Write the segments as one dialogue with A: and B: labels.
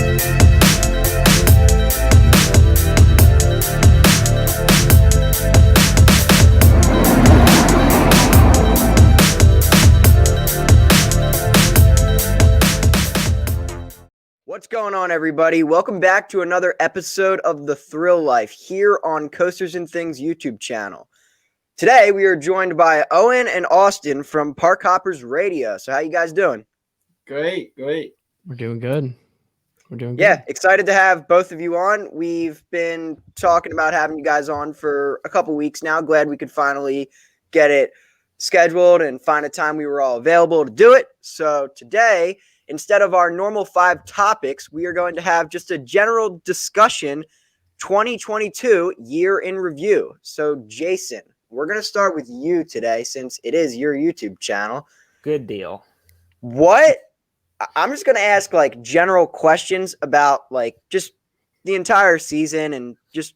A: What's going on, everybody? Welcome back to another episode of The Thrill Life here on Coasters and Things YouTube channel. Today, we are joined by Owen and Austin from Park Hoppers Radio. So how you guys doing?
B: Great.
C: We're doing good.
A: Yeah, excited to have both of you on. We've been talking about having you guys on for a couple weeks now. Glad we could finally get it scheduled and find a time we were all available to do it. So today, instead of our normal 5 topics, we are going to have just a general discussion, 2022 year in review. So Jason, we're going to start with you today since it is your YouTube channel.
D: Good deal.
A: I'm just going to ask like general questions about like just the entire season and just,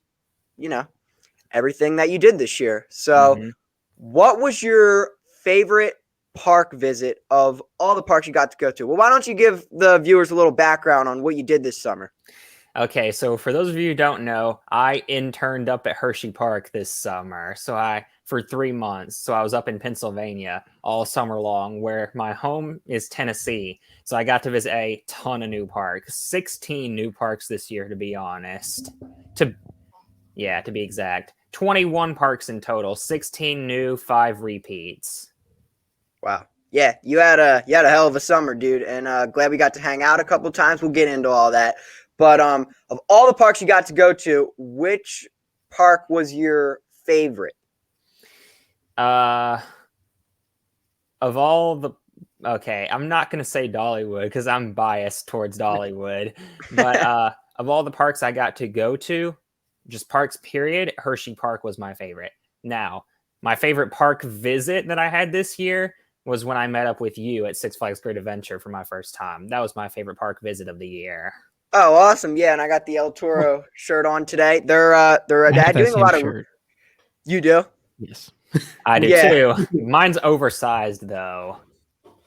A: everything that you did this year. So what was your favorite park visit of all the parks you got to go to? Well, why don't you give the viewers a little background on what you did this summer?
D: Okay, so for those of you who don't know, I interned up at Hershey Park this summer. For 3 months. So I was up in Pennsylvania all summer long, where my home is Tennessee. So I got to visit a ton of new parks, 16 new parks this year, to be honest. To be exact, 21 parks in total, 16 new, 5 repeats.
A: Wow. Yeah, you had a hell of a summer, dude, and glad we got to hang out a couple times. We'll get into all that. But of all the parks you got to go to, which park was your favorite?
D: I'm not going to say Dollywood because I'm biased towards Dollywood, but of all the parks I got to go to, just parks period, Hershey Park was my favorite. Now, my favorite park visit that I had this year was when I met up with you at Six Flags Great Adventure for my first time. That was my favorite park visit of the year.
A: Oh, awesome. Yeah, and I got the El Toro shirt on today. They're doing a lot of shirt. You do?
C: Yes.
D: I do too. Mine's oversized though.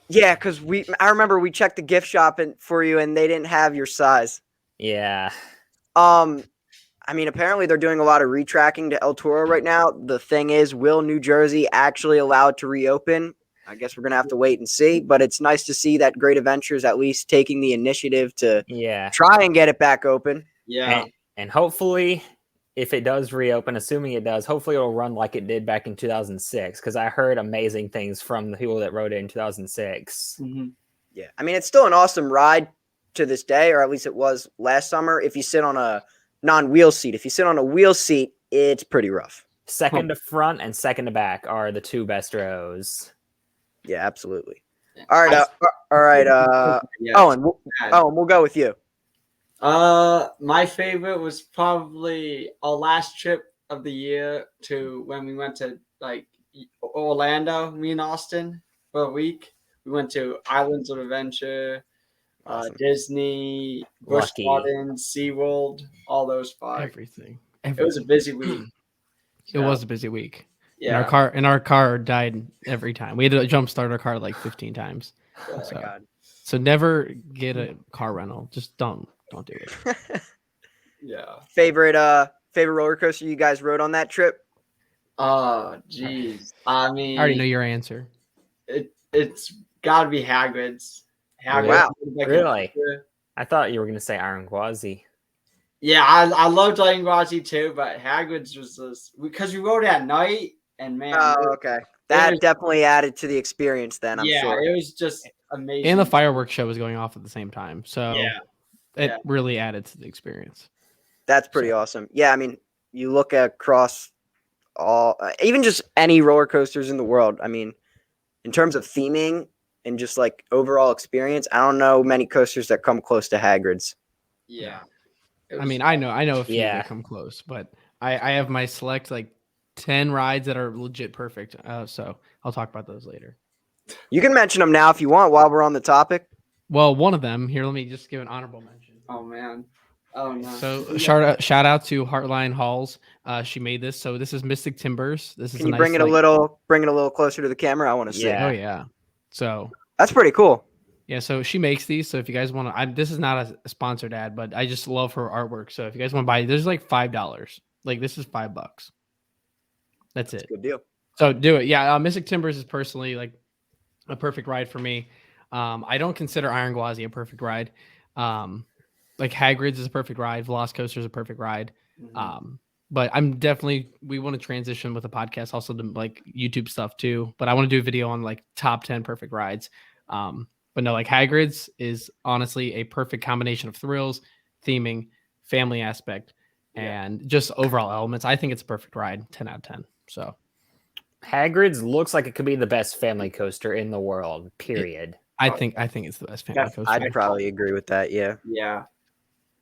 A: Yeah, because I remember we checked the gift shop for you and they didn't have your size.
D: Yeah.
A: Apparently they're doing a lot of retracking to El Toro right now. The thing is, will New Jersey actually allow it to reopen? I guess we're going to have to wait and see, but it's nice to see that Great Adventures at least taking the initiative to try and get it back open.
B: Yeah.
D: And hopefully, if it does reopen, assuming it does, hopefully it'll run like it did back in 2006, because I heard amazing things from the people that rode it in 2006.
B: Mm-hmm.
A: Yeah. It's still an awesome ride to this day, or at least it was last summer, if you sit on a non-wheel seat. If you sit on a wheel seat, it's pretty rough.
D: Second to front and second to back are the 2 best rows.
A: Yeah, absolutely. All right. Owen, we'll go with you.
B: My favorite was probably our last trip of the year to when we went to like Orlando, me and Austin, for a week. We went to Islands of Adventure, awesome. Disney, Busch Gardens, Seaworld, all those parks.
C: Everything.
B: It was a busy week.
C: It was a busy week.
B: Yeah.
C: And our car died every time. We had to jump start our car like 15 times.
A: Oh my God.
C: So never get a car rental. Just don't do it.
B: Yeah.
A: Favorite roller coaster you guys rode on that trip?
B: Oh, geez.
C: I already know your answer.
B: It's got to be Hagrid's.
A: Wow.
D: Really? I thought you were going to say Iron Gwazi.
B: Yeah, I loved Iron Gwazi too, but Hagrid's was just because we rode at night. And man,
A: okay. That definitely added to the experience then, I'm sure.
B: Yeah, it was just amazing.
C: And the fireworks show was going off at the same time. So it really added to the experience.
A: That's pretty awesome. Yeah, you look across all, even just any roller coasters in the world. In terms of theming and just like overall experience, I don't know many coasters that come close to Hagrid's.
B: Yeah.
C: I know a few that come close, but I have my select like 10 rides that are legit perfect. So I'll talk about those later.
A: You can mention them now if you want while we're on the topic.
C: Well, one of them here, let me just give an honorable mention.
B: Oh man. Oh no.
C: So shout out to Heartline Halls. She made this. So this is Mystic Timbers. This is
A: Can you bring it a little closer to the camera? I want to see.
C: Oh yeah. So
A: that's pretty cool.
C: Yeah, so she makes these. So if you guys want to, this is not a sponsored ad, but I just love her artwork. So if you guys want to buy, there's like $5. Like this is $5. That's it.
A: Good deal.
C: So do it. Yeah, Mystic Timbers is personally like a perfect ride for me. I don't consider Iron Gwazi a perfect ride. Like Hagrid's is a perfect ride. Velocicoaster is a perfect ride. But we want to transition with the podcast also to like YouTube stuff too. But I want to do a video on like top 10 perfect rides. But no, like Hagrid's is honestly a perfect combination of thrills, theming, family aspect, and just overall elements. I think it's a perfect ride, 10 out of 10. So
D: Hagrid's looks like it could be the best family coaster in the world, period.
C: I think it's the best family coaster.
A: I'd probably agree with that. Yeah.
B: Yeah.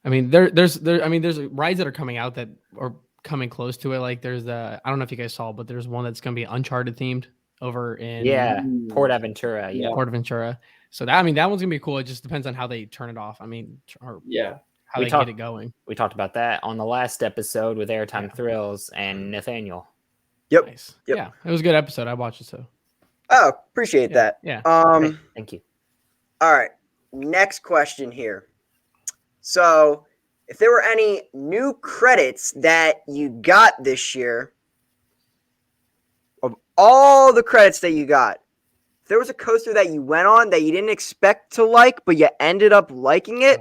C: I mean, there's rides that are coming out that are coming close to it. Like there's I don't know if you guys saw, but there's one that's going to be Uncharted themed over in
D: PortAventura. Yeah,
C: PortAventura. So that one's gonna be cool. It just depends on how they turn it off. I mean, or how they get it going.
D: We talked about that on the last episode with Airtime Thrills and Nathaniel.
A: Yep.
C: Nice. Yep. Yeah, it was a good episode. I watched it. So.
A: Oh, appreciate that.
C: Yeah.
D: Thank you.
A: All right. Next question here. So, if there were any new credits that you got this year, of all the credits that you got, if there was a coaster that you went on that you didn't expect to like, but you ended up liking it,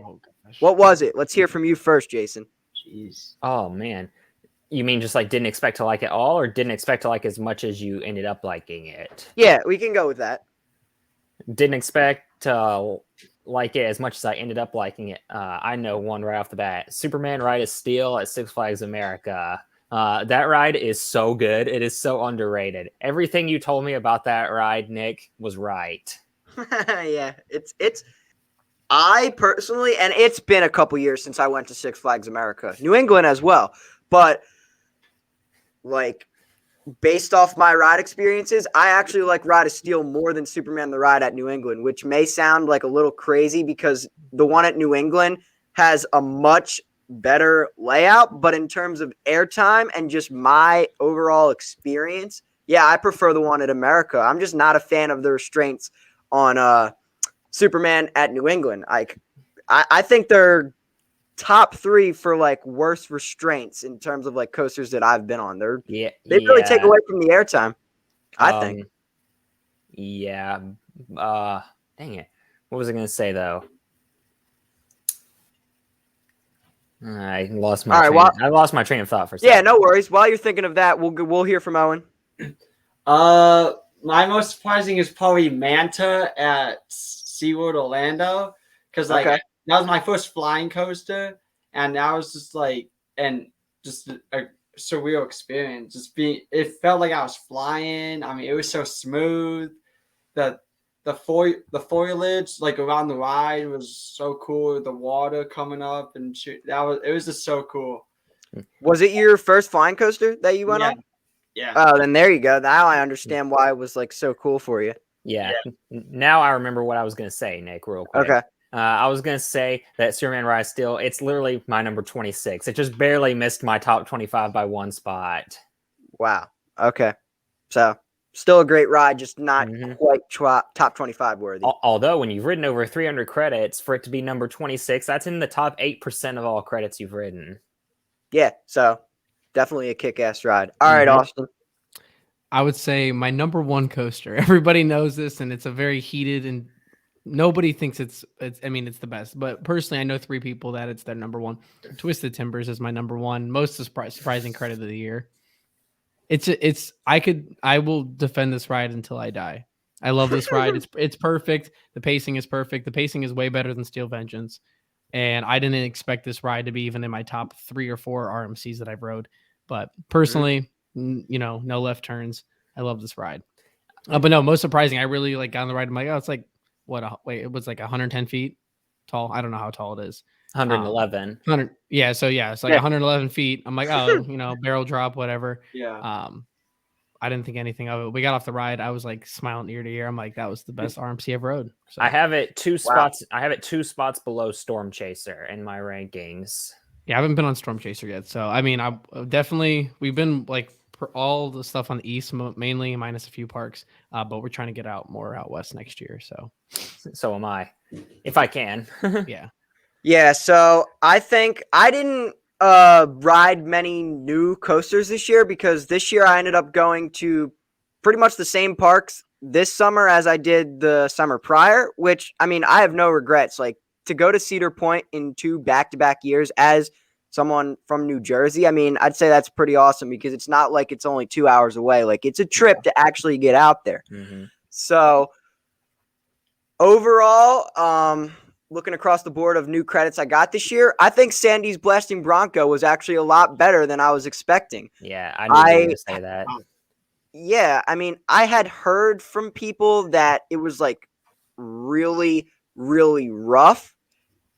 A: what was it? Let's hear from you first, Jason.
B: Jeez.
D: Oh, man. You mean just like didn't expect to like it all, or didn't expect to like as much as you ended up liking it?
A: Yeah, we can go with that.
D: Didn't expect to like it as much as I ended up liking it. I know one right off the bat. Superman Ride of Steel at Six Flags America. That ride is so good. It is so underrated. Everything you told me about that ride, Nick, was right.
A: Yeah, it's. I personally, and it's been a couple years since I went to Six Flags America, New England as well, but like based off my ride experiences, I actually like Ride of Steel more than Superman the Ride at New England, which may sound like a little crazy because the one at New England has a much better layout, but in terms of airtime and just my overall experience, yeah, I prefer the one at America. I'm just not a fan of the restraints on Superman at New England. I think they're top 3 for like worst restraints in terms of like coasters that I've been on. They really take away from the airtime, I think.
D: Yeah. Dang it. What was I going to say though? I lost my I lost my train of thought for a second.
A: Yeah, no worries. While you're thinking of that, we'll hear from Owen.
B: My most surprising is probably Manta at SeaWorld Orlando, because that was my first flying coaster, and that was just like just a surreal experience. It felt like I was flying. I mean, it was so smooth. The foliage like around the ride was so cool. The water coming up and shoot. It was just so cool.
A: Was it your first flying coaster that you went on?
B: Yeah.
A: Oh, then there you go. Now I understand why it was like so cool for you.
D: Yeah. Now I remember what I was going to say, Nick, real quick.
A: Okay.
D: I was going to say that Superman Ride of Steel, it's literally my number 26. It just barely missed my top 25 by 1 spot.
A: Wow. Okay. So still a great ride, just not quite top 25 worthy.
D: Although when you've ridden over 300 credits, for it to be number 26, that's in the top 8% of all credits you've ridden.
A: Yeah. So definitely a kick-ass ride. All right, Austin.
C: I would say my number 1 coaster. Everybody knows this, and it's a very heated, and nobody thinks it's the best. But personally, I know 3 people that it's their number 1. Twisted Timbers is my number 1 most surprising credit of the year. I will defend this ride until I die. I love this ride. It's perfect. The pacing is perfect. The pacing is way better than Steel Vengeance. And I didn't expect this ride to be even in my top 3 or 4 RMCs that I've rode. But personally, no left turns. I love this ride. But no, most surprising, I really got on the ride. I'm like, oh, it's like, it was like 110 feet tall. I don't know how tall it is.
D: 111.
C: 100. Yeah. So yeah, it's like 111 feet. I'm like, oh, barrel drop, whatever.
B: Yeah.
C: I didn't think anything of it. We got off the ride. I was like smiling ear to ear. I'm like, that was the best RMC I've rode. So.
D: I have it 2 spots. I have it 2 spots below Storm Chaser in my rankings.
C: Yeah, I haven't been on Storm Chaser yet. So I mean, we've been like all the stuff on the east mainly, minus a few parks. But we're trying to get out more out west next year.
D: So am I, if I can.
C: Yeah.
A: Yeah, so I think I didn't ride many new coasters this year because this year I ended up going to pretty much the same parks this summer as I did the summer prior, which I mean, I have no regrets. Like to go to Cedar Point in 2 back-to-back years as someone from New Jersey, I mean, I'd say that's pretty awesome because it's not like it's only 2 hours away. Like it's a trip to actually get out there.
D: Mm-hmm.
A: So overall, looking across the board of new credits I got this year, I think Sandy's Blasting Bronco was actually a lot better than I was expecting.
D: Yeah, I knew you were to say that.
A: Yeah, I mean, I had heard from people that it was like really, really rough.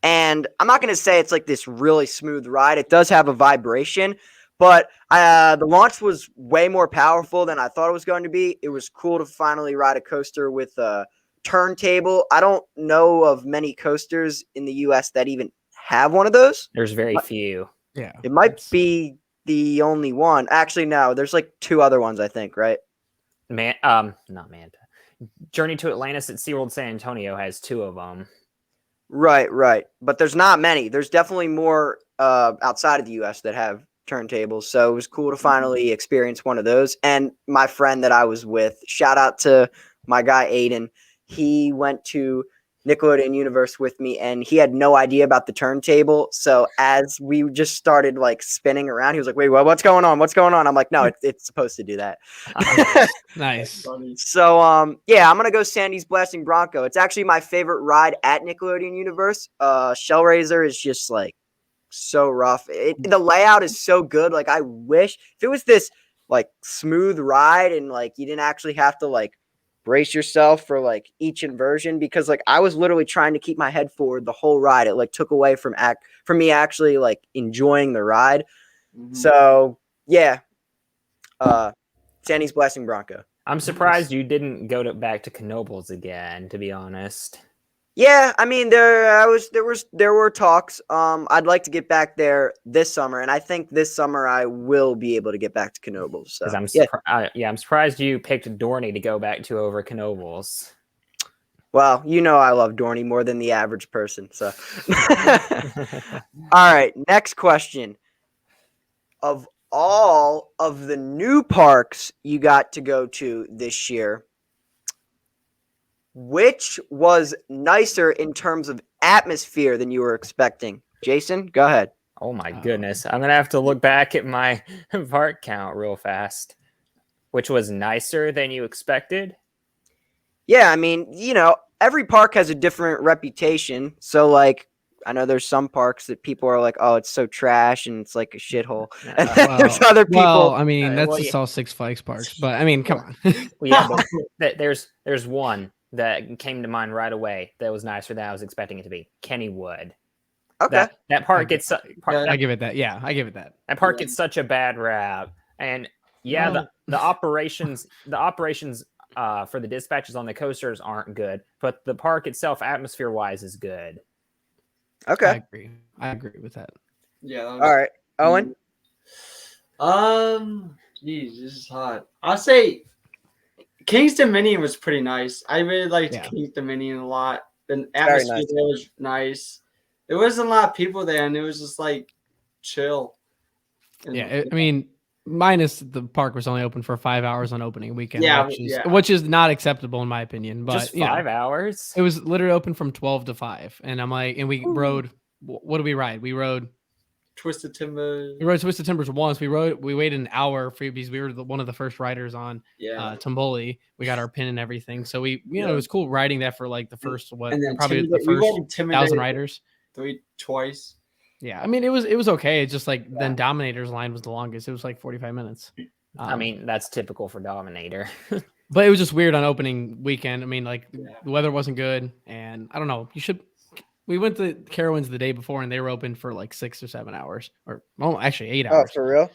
A: And I'm not going to say it's like this really smooth ride. It does have a vibration, but the launch was way more powerful than I thought it was going to be. It was cool to finally ride a coaster with a turntable. I don't know of many coasters in the US that even have one of those.
D: There's very few.
C: Yeah.
A: It might be the only one. Actually, no, there's like 2 other ones, I think, right?
D: Not Manta. Journey to Atlantis at SeaWorld San Antonio has 2 of them.
A: Right. But there's not many. There's definitely more outside of the US that have turntables. So it was cool to finally experience one of those. And my friend that I was with, shout out to my guy Aiden. He went to Nickelodeon Universe with me and he had no idea about the turntable. So as we just started like spinning around, he was like, wait, what's going on? What's going on? I'm like, no, it's supposed to do that.
C: Nice.
A: So, yeah, I'm going to go Sandy's Blasting Bronco. It's actually my favorite ride at Nickelodeon Universe. Shellraiser is just like so rough. The layout is so good. Like I wish if it was this like smooth ride and like you didn't actually have to like brace yourself for like each inversion, because like I was literally trying to keep my head forward the whole ride. It like took away from me actually like enjoying the ride.
B: Mhm.
A: So yeah, Sandy's Blasting Bronco.
D: I'm surprised you didn't go back to Knoebels again, to be honest.
A: Yeah, I mean there were talks. I'd like to get back there this summer, and I think this summer I will be able to get back to Knoebels. So
D: I'm
A: yeah.
D: I'm surprised you picked Dorney to go back to over Knoebels.
A: Well, you know I love Dorney more than the average person. So all right, next question. Of all of the new parks you got to go to this year, which was nicer in terms of atmosphere than you were expecting? Jason, go ahead.
D: Oh my goodness. I'm going to have to look back at my park count real fast. Which was nicer than you expected?
A: Yeah, I mean, you know, every park has a different reputation. So, like, I know there's some parks that people are like, oh, it's so trash and it's like a shithole. And then there's other people.
C: Well, I mean, that's
D: well,
C: just all Six Flags parks. But, I mean, come on.
D: Well, yeah, but there's one that came to mind right away that was nicer than I was expecting it to be. Kennywood.
A: Okay.
D: That park gets
C: I give it that. Yeah, I give it that.
D: That park gets such a bad rap. And yeah,
C: Well,
D: the operations for the dispatches on the coasters aren't good, but the park itself, atmosphere wise, is good.
A: Okay.
C: I agree with that.
B: Yeah.
A: All right. Owen?
B: Geez, this is hard. I'll say King's Dominion was pretty nice. I really liked King's Dominion a lot. The atmosphere
A: nice.
B: there was nice. There wasn't a lot of people there, and it was just like chill. And,
C: Yeah, I mean, minus the park was only open for 5 hours on opening weekend,
B: Yeah,
C: which is not acceptable in my opinion. But
D: just 5 hours.
C: It was literally open from 12 to 5, and I'm like, and we rode. What did we ride? We rode
B: Twisted Timbers.
C: We rode Twisted Timbers once. We waited an hour because we were one of the first riders on Tomboli. We got our pin and everything, so it was cool riding that for like the first probably the first 1,000 riders.
B: Twice.
C: Yeah, I mean it was okay. It's just like then Dominator's line was the longest. It was like 45 minutes.
D: I mean that's typical for Dominator.
C: But it was just weird on opening weekend. I mean, like the weather wasn't good, and I don't know. We went to Carowinds the day before, and they were open for like 6 or 7 hours, or actually 8 hours.
A: Oh, for real?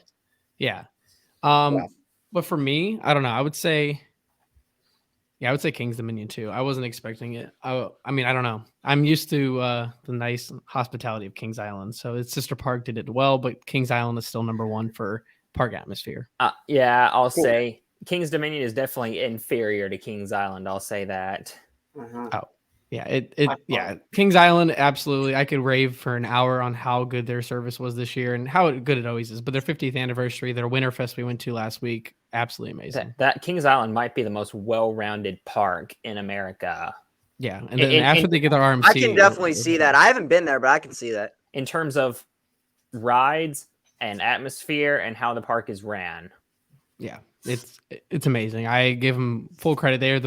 C: Yeah. But for me, I don't know. I would say King's Dominion too. I wasn't expecting it. I mean, I don't know. I'm used to the nice hospitality of Kings Island. So its sister park did it well, but Kings Island is still number one for park atmosphere.
D: Yeah, I'll
A: Cool.
D: say King's Dominion is definitely inferior to King's Island. I'll say that.
B: Uh-huh.
C: Yeah, Kings Island, absolutely. I could rave for an hour on how good their service was this year and how good it always is. But their 50th anniversary, their Winterfest we went to last week, absolutely amazing.
D: That Kings Island might be the most well-rounded park in America.
C: Yeah, and then after they get their RMC,
A: I can definitely see that. I haven't been there, but I can see that.
D: In terms of rides and atmosphere and how the park is ran.
C: Yeah, it's amazing. I give them full credit. They're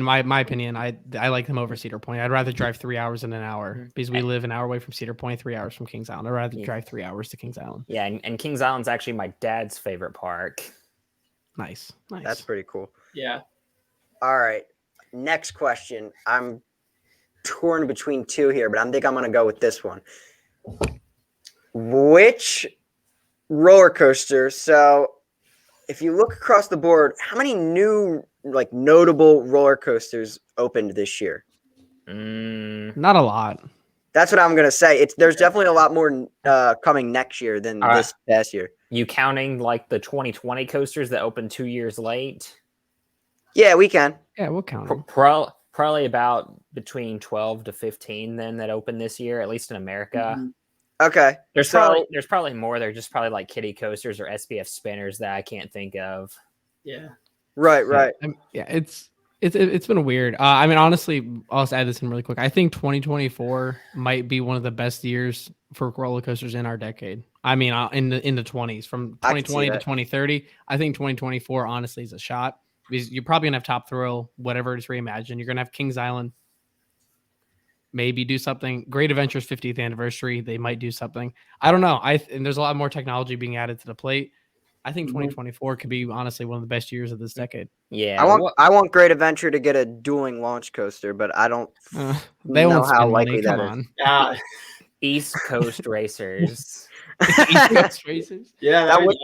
C: my opinion, I like them over Cedar Point. I'd rather drive 3 hours in an hour because we live an hour away from Cedar Point, 3 hours from Kings Island. I'd rather drive 3 hours to Kings Island.
D: Yeah, and Kings Island's actually my dad's favorite park.
C: Nice.
A: That's pretty cool.
B: Yeah.
A: All right. Next question. I'm torn between two here, but I think I'm going to go with this one. Which roller coaster? So if you look across the board, how many new notable roller coasters opened this year?
C: Not a lot.
A: That's what I'm going to say. There's definitely a lot more coming next year than this past year.
D: You counting like the 2020 coasters that opened 2 years late?
A: Yeah, we can.
C: Yeah, we'll count them.
D: Probably about between 12 to 15 then that opened this year, at least in America.
B: Mm-hmm.
A: Okay.
D: There's probably more. They're just probably like kiddie coasters or SBF spinners that I can't think of.
B: Yeah.
A: Right.
C: Yeah, it's been weird. Honestly, I'll just add this in really quick. I think 2024 might be one of the best years for roller coasters in our decade. In the 20s from 2020 to 2030. I think 2024 honestly is a shot because you're probably gonna have Top Thrill, whatever it is reimagined. You're gonna have Kings Island. Maybe do something. Great Adventures 50th anniversary. They might do something. I don't know. And there's a lot more technology being added to the plate. I think 2024 could be honestly one of the best years of this decade.
D: Yeah,
A: I want Great Adventure to get a dueling launch coaster, but I don't
C: they
A: know
C: won't spend
A: how
C: money.
A: likely
C: Come
A: that
C: on.
A: is.
B: Yeah.
D: East Coast Racers.
C: East Coast Racers.
B: Yeah.
A: That would-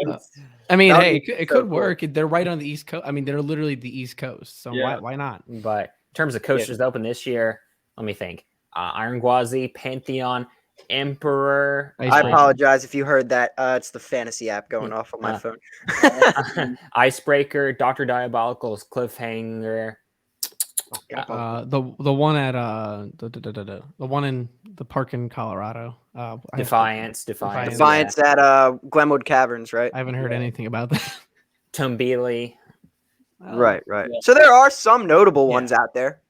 C: It
A: so
C: could work. They're right on the East Coast. They're literally the East Coast. So
B: Yeah.
C: why not?
D: But in terms of coasters that open this year, let me think. Iron Gwazi, Pantheon, Emperor.
A: I apologize if you heard that. It's the fantasy app going off on my phone.
D: Icebreaker, Dr. Diabolical's Cliffhanger.
C: The one at the one in the park in Colorado.
D: Defiance
A: at Glenwood Caverns, right?
C: I haven't heard anything about that.
D: Tumbili.
A: Right.
B: Yeah.
A: So there are some notable ones out there.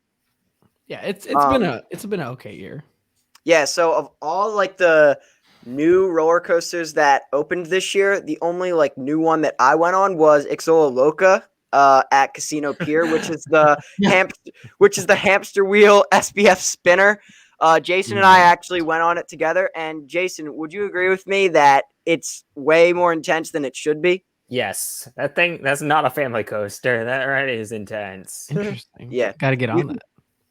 C: Yeah, it's been an okay year.
A: Yeah, so of all the new roller coasters that opened this year, the only new one that I went on was Ixola Loca at Casino Pier, which is the hamster wheel SBF spinner. Jason and I actually went on it together. And Jason, would you agree with me that it's way more intense than it should be?
D: Yes, that's not a family coaster. That right is intense.
C: Interesting.
A: Yeah.
C: Got to get on that.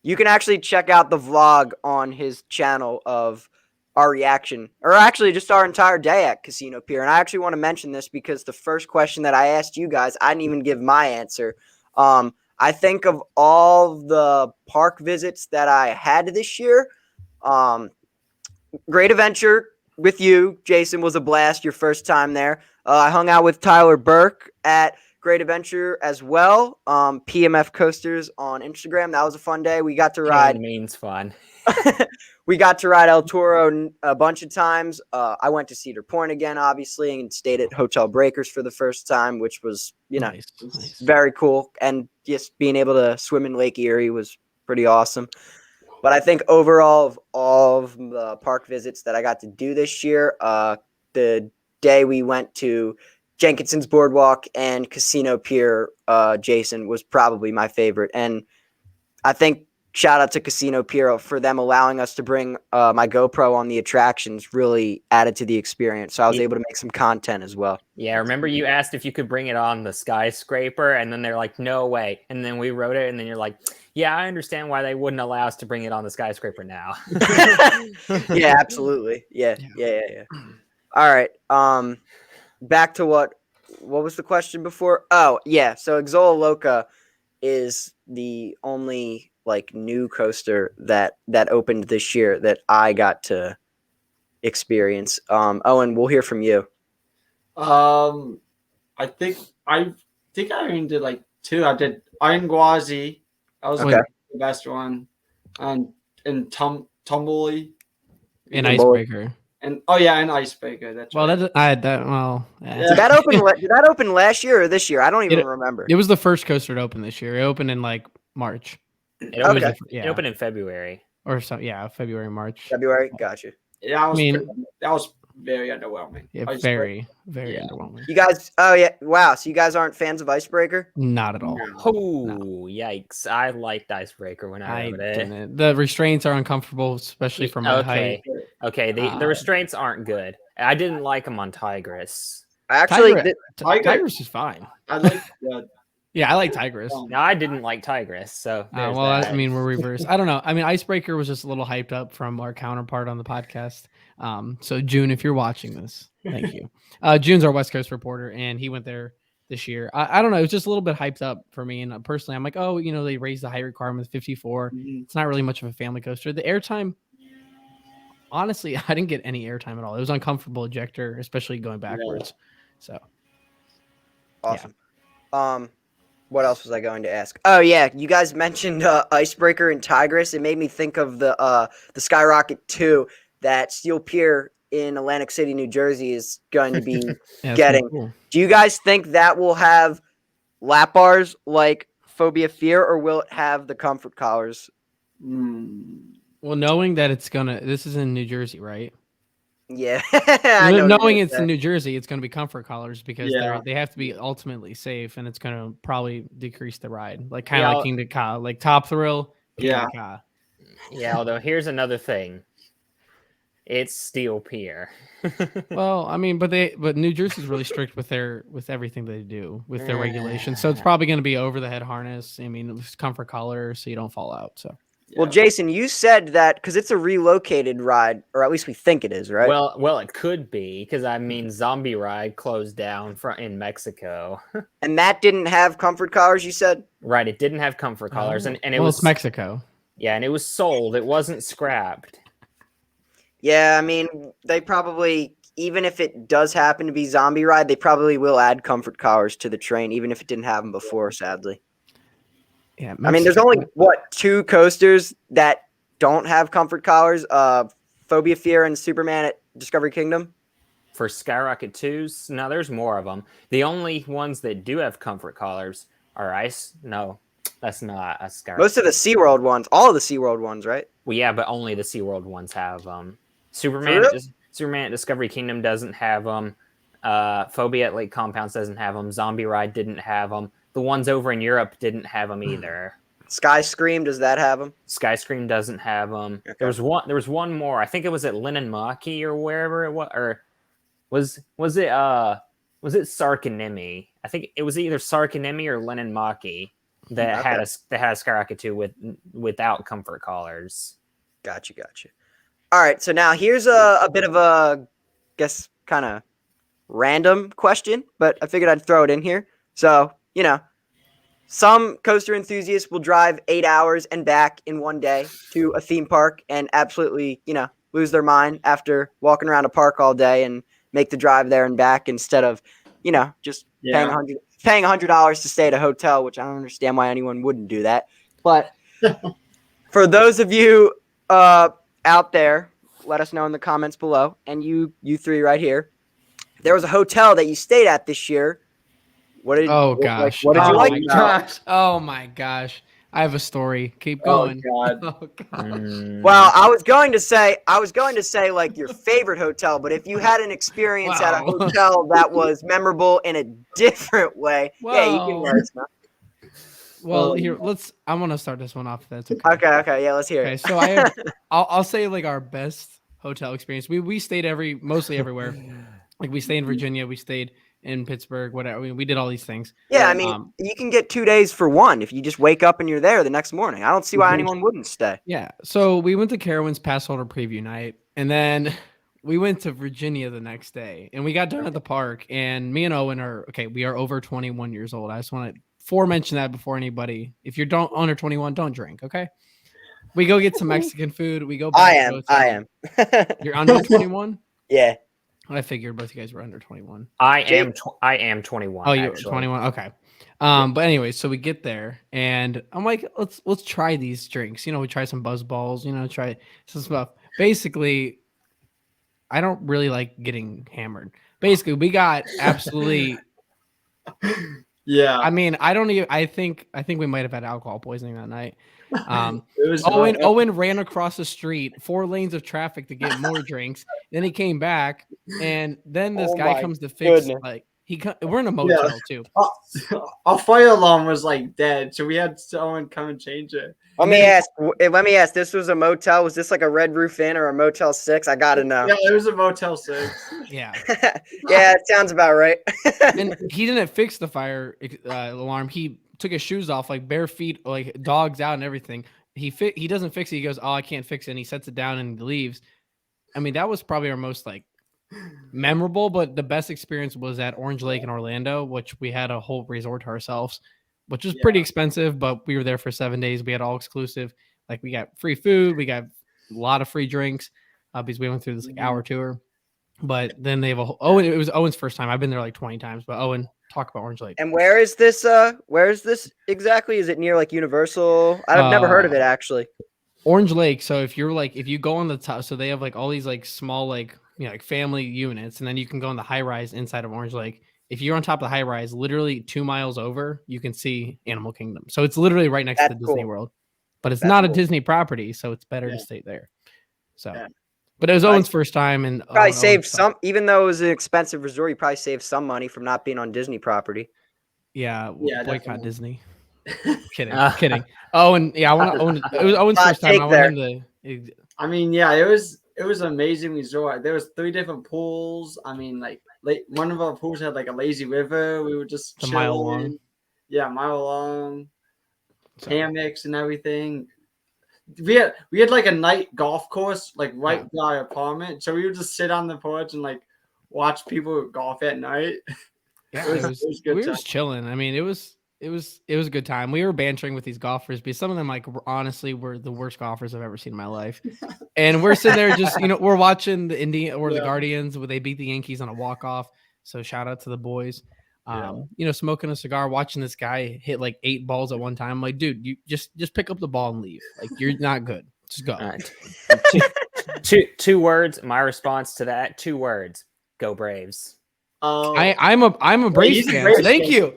A: You can actually check out the vlog on his channel of our reaction, or actually just our entire day at Casino Pier. And I actually want to mention this because the first question that I asked you guys, I didn't even give my answer. I think of all the park visits that I had this year, Great Adventure with you, Jason, was a blast. Your first time there. I hung out with Tyler Burke at Great Adventure as well. PMF Coasters on Instagram. That was a fun day. We got to ride.
D: Means fun.
A: We got to ride El Toro a bunch of times. I went to Cedar Point again, obviously, and stayed at Hotel Breakers for the first time, which was,
C: Nice.
A: very cool. And just being able to swim in Lake Erie was pretty awesome. But I think overall of all of the park visits that I got to do this year, the day we went to Jenkinson's Boardwalk and Casino Pier, Jason, was probably my favorite. And I think shout out to Casino Pier for them allowing us to bring my GoPro on the attractions really added to the experience. So I was able to make some content as well.
D: Yeah, remember you asked if you could bring it on the skyscraper, and then they're like, no way. And then we wrote it, and then you're like, yeah, I understand why they wouldn't allow us to bring it on the skyscraper now.
A: Yeah, absolutely. Yeah. All right. Back to what was the question before? Oh, yeah. So Ixola Loca is the only new coaster that opened this year that I got to experience. Owen, we'll hear from you.
B: I think I only did like 2. I did Iron Gwazi. That was
A: Okay.
B: the best one. And Tumbly.
C: An
A: Good boy.
C: icebreaker.
B: And and Icebreaker. That's
C: Well,
B: right.
C: yeah.
A: Did that open last year or this year? I don't even remember.
C: It was the first coaster to open this year. It opened in like March.
D: It
A: Okay.
D: opened,
C: Yeah.
D: it opened in February.
C: Or so, yeah, February, March.
A: February. Gotcha.
B: Yeah,
C: I
B: that was very underwhelming.
C: Yeah,
B: Icebreaker.
C: very
B: Yeah.
C: underwhelming.
A: You guys. Oh yeah. Wow. So you guys aren't fans of Icebreaker?
C: Not at all.
D: Oh, yikes. I liked Icebreaker when I rode it.
C: didn't. The restraints are uncomfortable, especially for my height.
D: Okay, the restraints aren't good. I didn't like them on Tigris.
A: Actually,
C: Tigris is fine.
B: I like
C: Yeah, I like Tigris.
D: No, I didn't like Tigris. So there's
C: well,
D: that.
C: I mean, we're reversed. I don't know. I mean, Icebreaker was just a little hyped up from our counterpart on the podcast. So June, if you're watching this, thank you. June's our West Coast reporter, and he went there this year. I don't know. It was just a little bit hyped up for me. And personally, I'm like, oh, they raised the height requirement to 54. It's not really much of a family coaster. The airtime, honestly, I didn't get any airtime at all. It was uncomfortable ejector, especially going backwards. So
A: awesome. Yeah. What else was I going to ask? Oh yeah, you guys mentioned Icebreaker and Tigris. It made me think of the Skyrocket 2 that Steel Pier in Atlantic City, New Jersey is going to be getting. Cool. Do you guys think that will have lap bars like Phobia Fear, or will it have the comfort collars?
C: Well, knowing that this is in New Jersey, right?
A: Yeah.
C: Knowing it's in New Jersey, it's going to be comfort collars because they have to be ultimately safe, and it's going to probably decrease the ride, like kind of like King to Ka, like Top Thrill.
B: Yeah.
D: Although here's another thing. It's Steel Pier.
C: Well, I mean, but New Jersey's really strict with everything they do with their regulations. So it's probably going to be over the head harness. I mean, it's comfort collar so you don't fall out. So.
A: Well, Jason, you said that because it's a relocated ride, or at least we think it is, right?
D: Well, it could be because I mean, Zombie Ride closed down in Mexico,
A: and that didn't have comfort collars. You said,
D: right? It didn't have comfort collars, and it
C: was Mexico.
D: Yeah, and it was sold. It wasn't scrapped.
A: Yeah, I mean, they probably, even if it does happen to be Zombie Ride, they probably will add comfort collars to the train, even if it didn't have them before. Sadly.
C: Yeah,
A: I mean, there's only 2 coasters that don't have comfort collars. Phobia Fear and Superman at Discovery Kingdom.
D: For Skyrocket 2s, no, there's more of them. The only ones that do have comfort collars are Ice. No, that's not a Skyrocket.
A: Most of the SeaWorld ones, all of the SeaWorld ones, right?
D: Well, yeah, but only the SeaWorld ones have them. Superman at Discovery Kingdom doesn't have them. Phobia at Lake Compounds doesn't have them. Zombie Ride didn't have them. The ones over in Europe didn't have them either.
A: Sky Scream, does that have them?
D: Sky Scream doesn't have them.
A: Okay.
D: There was one more. I think it was at Lennon Maki or wherever it was, or was it Sarkanemi? I think it was either Sarkanemi or Lennon Maki that had a Skyrocket 2 without comfort collars.
A: Gotcha. All right, so now here's a bit of a, guess, kind of random question, but I figured I'd throw it in here. So, some coaster enthusiasts will drive 8 hours and back in one day to a theme park and absolutely, lose their mind after walking around a park all day and make the drive there and back instead of, just paying $100 to stay at a hotel, which I don't understand why anyone wouldn't do that. But for those of you out there, let us know in the comments below, and you 3 right here. There was a hotel that you stayed at this year. What did you like?
C: Gosh. Oh my gosh. I have a story. Keep going.
B: Oh, God.
C: Oh, God.
A: Well, I was going to say like your favorite hotel, but if you had an experience at a hotel that was memorable in a different way, yeah, you can let us know.
C: Well, here, I want to start this one off if that's okay.
A: Okay, yeah, let's hear it.
C: So I'll say like our best hotel experience. We stayed mostly everywhere. Like we stayed in Virginia, we stayed in Pittsburgh, whatever. I mean, we did all these things.
A: Yeah, I mean, you can get 2 days for one if you just wake up and you're there the next morning. I don't see why anyone wouldn't stay.
C: Yeah. So we went to Carowinds pass holder preview night, and then we went to Virginia the next day, and we got done at the park. And me and Owen we are over 21 years old. I just want to foremention that before anybody. If you're under 21, don't drink. Okay. We go get some Mexican food. We go back.
A: I am.
C: You're under 21?
A: Yeah.
C: I figured both you guys were under 21.
D: I am 21.
C: Oh, you're
D: actually.
C: 21. Okay. But anyway, so we get there and I'm like, let's try these drinks. We try some buzz balls, try some stuff. Basically, I don't really like getting hammered. Basically, we got absolutely
B: Yeah.
C: I mean, I don't even I think we might have had alcohol poisoning that night.
B: It was
C: Owen ran across the street, 4 lanes of traffic to get more drinks. Then he came back, and then this
A: Oh
C: guy
A: my
C: comes to fix
A: goodness.
C: like we're in a motel too.
B: Our fire alarm was like dead, so we had someone come and change it.
A: Let me ask. This was a motel. Was this like a Red Roof Inn or a Motel 6? I gotta know.
B: Yeah, it was a Motel 6.
C: Yeah,
A: Yeah, it sounds about right.
C: and he didn't fix the fire alarm. He took his shoes off, like bare feet, like dogs out and everything. He doesn't fix it. He goes, "Oh, I can't fix it." And he sets it down and leaves. I mean, that was probably our most like memorable, but the best experience was at Orange Lake in Orlando, which we had a whole resort to ourselves, which was pretty expensive, but we were there for 7 days. We had all exclusive. Like we got free food, we got a lot of free drinks because we went through this like hour tour. But then they have it was Owen's first time. I've been there like 20 times, but Owen, talk about Orange Lake.
A: And where is this? Where is this exactly? Is it near like Universal? I've never heard of it actually.
C: Orange Lake. So if you go on the top, so they have like all these like small like like family units, and then you can go on the high rise inside of Orange Lake. If you're on top of the high rise, literally 2 miles over, you can see Animal Kingdom. So it's literally right next to Disney World, but it's not a Disney property, so it's better to stay there. So, but it was Owen's first time, and
A: probably saved some. Even though it was an expensive resort, you probably saved some money from not being on Disney property.
C: Yeah, boycott
B: definitely.
C: Disney. Kidding. Owen, I want to own. It was Owen's first time. I want him to.
B: I mean, yeah, it was an amazing resort. There was 3 different pools. I mean, like one of our pools had like a lazy river. We were just
C: a mile long.
B: Yeah, mile long. Hammocks and everything. We had like a night golf course like right by our apartment, so we would just sit on the porch and like watch people golf at night.
C: Yeah, it was good. We were just chilling. I mean, it was a good time. We were bantering with these golfers because some of them like honestly were the worst golfers I've ever seen in my life. And we're sitting there just we're watching the Indian or the Guardians where they beat the Yankees on a walk-off. So shout out to the boys. Smoking a cigar, watching this guy hit like 8 balls at one time. I'm like, dude, you just pick up the ball and leave. Like you're not good. Just go.
D: Two words. My response to that. 2 words. Go Braves.
C: I'm a Braves fan. Thank you.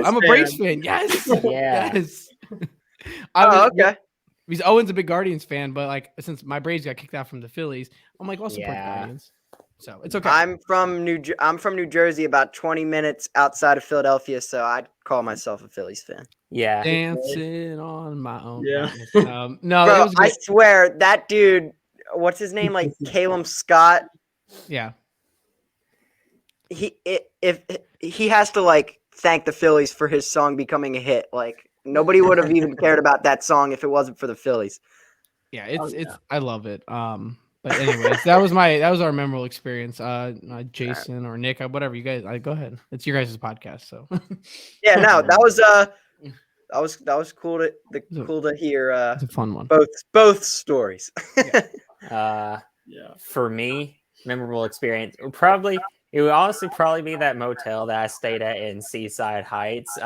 C: I'm a Braves fan. Yes.
D: Yeah.
C: Yes.
A: Okay.
C: Because Owen's a big Guardians fan, but like since my Braves got kicked out from the Phillies, I'm like, well, support the Guardians. So it's okay.
A: I'm from New Jersey, about 20 minutes outside of Philadelphia, so I'd call myself a Phillies fan.
D: Yeah.
C: Dancing on my own.
B: Yeah.
C: No,
A: bro, I swear that dude. What's his name? Like Caleb Scott.
C: Yeah.
A: If he has to like thank the Phillies for his song becoming a hit. Like nobody would have even cared about that song if it wasn't for the Phillies.
C: Yeah, it's I love it. But anyways, that was our memorable experience. Jason or Nick, whatever you guys, go ahead. It's your guys' podcast, so.
A: Yeah, no, that was cool to hear.
C: It's a fun one.
A: Both stories.
D: For me, memorable experience it would honestly probably be that motel that I stayed at in Seaside Heights.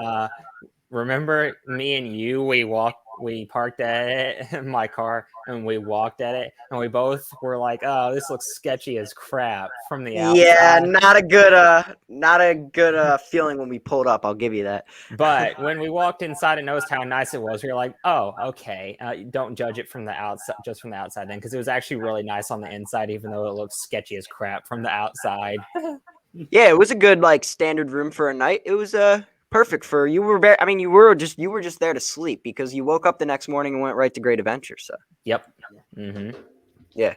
D: Remember me and you? We parked at it in my car and we walked at it, and we both were like, "Oh, this looks sketchy as crap from the outside."
A: Yeah, not a good feeling when we pulled up. I'll give you that.
D: But when we walked inside and noticed how nice it was, we were like, "Oh, okay." Don't judge it from the outside, just from the outside, then, because it was actually really nice on the inside, even though it looks sketchy as crap from the outside.
A: Yeah, it was a good like standard room for a night. It was perfect for you. You were just there to sleep because you woke up the next morning and went right to Great Adventure. So
D: yep. Mm-hmm.
A: Yeah.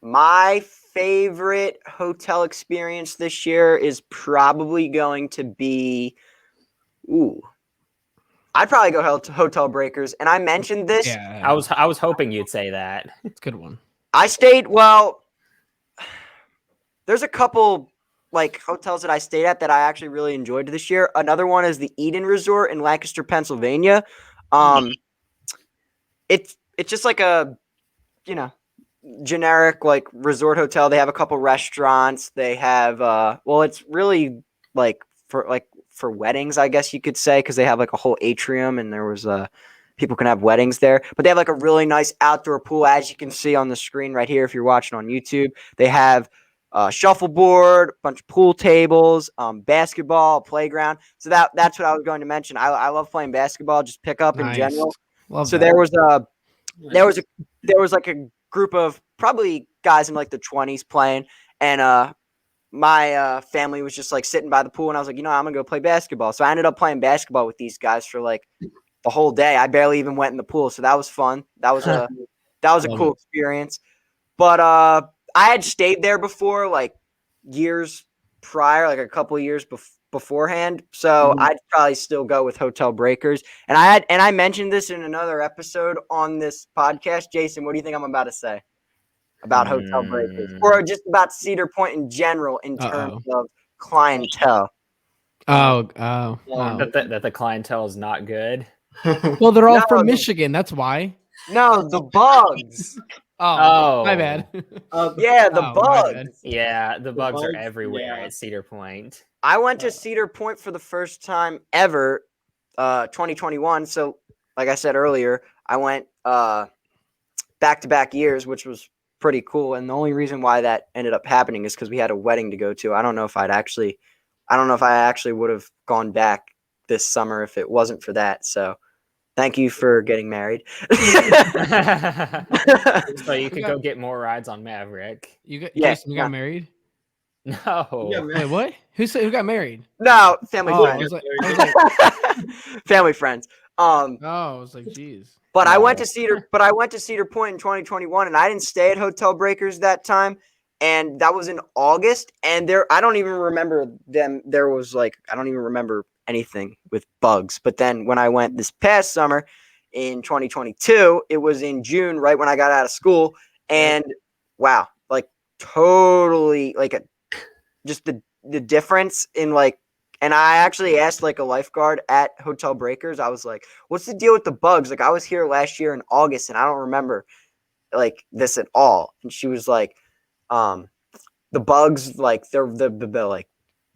A: My favorite hotel experience this year is probably going to be, I'd probably go Hotel Breakers. And I mentioned this.
C: Yeah.
D: I was hoping you'd say that.
C: It's a good one.
A: I stayed, there's a couple like hotels that I stayed at that I actually really enjoyed this year. Another one is the Eden Resort in Lancaster, Pennsylvania. It's just like a, generic like resort hotel. They have a couple restaurants. They have well, it's really like for weddings, I guess you could say, because they have like a whole atrium and there was people can have weddings there. But they have like a really nice outdoor pool, as you can see on the screen right here if you're watching on YouTube. They have shuffleboard, a bunch of pool tables, basketball, playground. So that's what I was going to mention. I love playing basketball, just pick up in
C: Nice.
A: general.
C: Love
A: So
C: that.
A: there was like a group of probably guys in like the 20s playing, and my family was just like sitting by the pool, and I was like, I'm gonna go play basketball. So I ended up playing basketball with these guys for like the whole day. I barely even went in the pool, so that was fun. That was a
C: Love
A: cool
C: it.
A: experience. But I had stayed there before, like years prior, like a couple of years beforehand. So I'd probably still go with Hotel Breakers. And I mentioned this in another episode on this podcast. Jason, what do you think I'm about to say about Hotel Breakers, or just about Cedar Point in general in terms of clientele?
D: That the clientele is not good.
C: Well, they're all from
A: No.
C: Michigan. That's why.
A: No, the bugs.
C: Oh, my bad.
A: Yeah, the
C: Oh, my bad.
A: bugs.
D: Yeah, the bugs are
B: bugs,
D: everywhere
B: yeah.
D: at Cedar Point.
A: I went to Cedar Point for the first time ever, 2021. So, like I said earlier, I went back-to-back years, which was pretty cool. And the only reason why that ended up happening is because we had a wedding to go to. I don't know if I actually would have gone back this summer if it wasn't for that. So, thank you for getting married.
D: So you could go get more rides on Maverick.
C: Jason, you got married?
D: No.
C: Wait, what? Who got married?
A: No, family
C: I
A: friends.
C: was like,
A: Family friends.
C: I was like, geez.
A: But I went
D: No.
A: to Cedar Point in 2021, and I didn't stay at Hotel Breakers that time. And that was in August. And I don't even remember them. I don't even remember anything with bugs. But then when I went this past summer in 2022, it was in June, right when I got out of school. And wow, like totally like just the difference in like, and I actually asked like a lifeguard at Hotel Breakers. I was like, what's the deal with the bugs? Like I was here last year in August and I don't remember like this at all. And she was like, the bugs, like they're the like